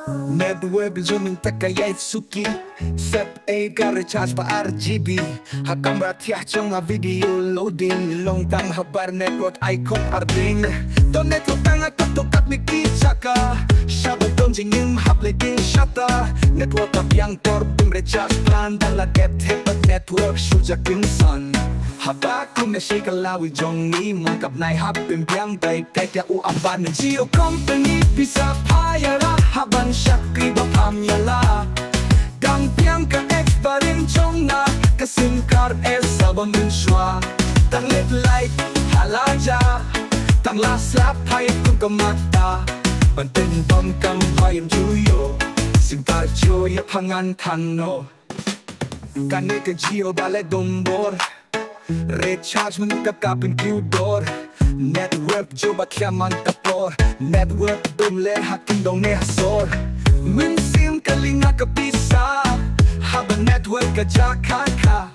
Network zooming takayay suki Sep A ka recharge pa RGB Hakam ratiah chong a video loading Long tang habar network icon arding To network tang katukat miki chaka Shabot dong jingim hable ding shata Network up yang tor pim recharge plan Dala get hebat network shuja kimsan Haba kum na shake alawi jong ni Mangkap nai hap pim piang tay Tay tia u amban Geo company bisa payara Haban syakri bapam yala Dang piang ka ekbarin chong na Kasim kar sabon menshwa Tang lit light halaja Tang laslap hai kum kamata Bantin tom kam payam juyo Simtar joya pangan tano Kane ke geo bale dombor Recharge mengkap kapin kudor Network coba kiaman kapor Network dumle hakim dong ne hasor Mensim kalinga kapisa Haba network ka Jakarta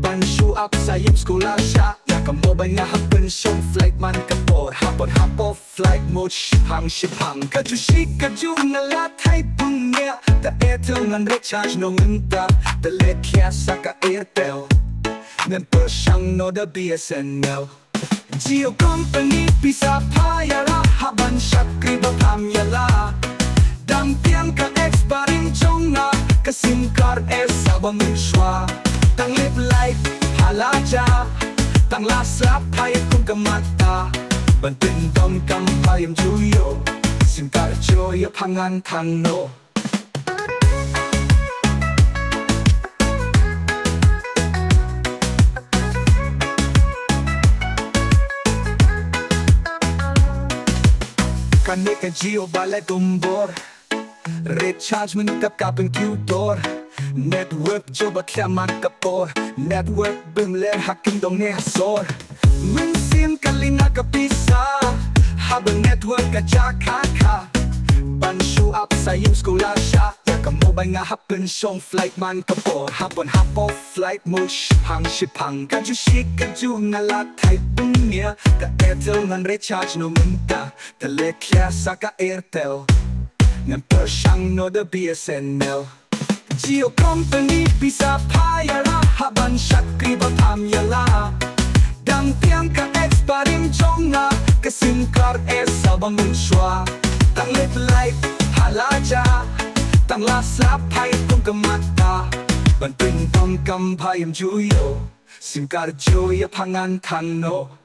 Panshu up sayim sekolah sya Ya kamobay nga hapen syong flight man kapor Hapon hapo flight mode shipang Kaju shik kaju ngalat hai punya Ta airtel ngan recharge no ngenta Ta let kiasa ka airtel Ngan persyang no da BSNL Geo company bisa payara Haban syakri bapam yala Dang piang ka exparing chong na Kasim kar sabang menshwa Tang lip light halaja Tang lasap hai kum kamata Bantin tom kam payam juyo Sim kar joya pangan tano Kane ka geo bale tumbor Recharge mengkap kapeng kudor Network coba kiaman kapor Network bimler hakim dong ne hasor Mensim kalinga kapisa Haba network ka Jakarta Panshu up sayim sekolah sya Ya kamobay nga hapen syong flight man kapor Hapon hapo flight mo shipang Kaju shik kaju ngalat hai punya Ka airtel ngan recharge no minta Ta let kiasa ka airtel Ngan persyang no da BSNL Geo company bisa payara Haban syakri bapam yala Dang piang ka exparing chong na Kasim kar sabang menshwa Tang lit light halaja Tang laslap hai kum kamata Bantin tom kam payam juyo Sim kar joya pangan tano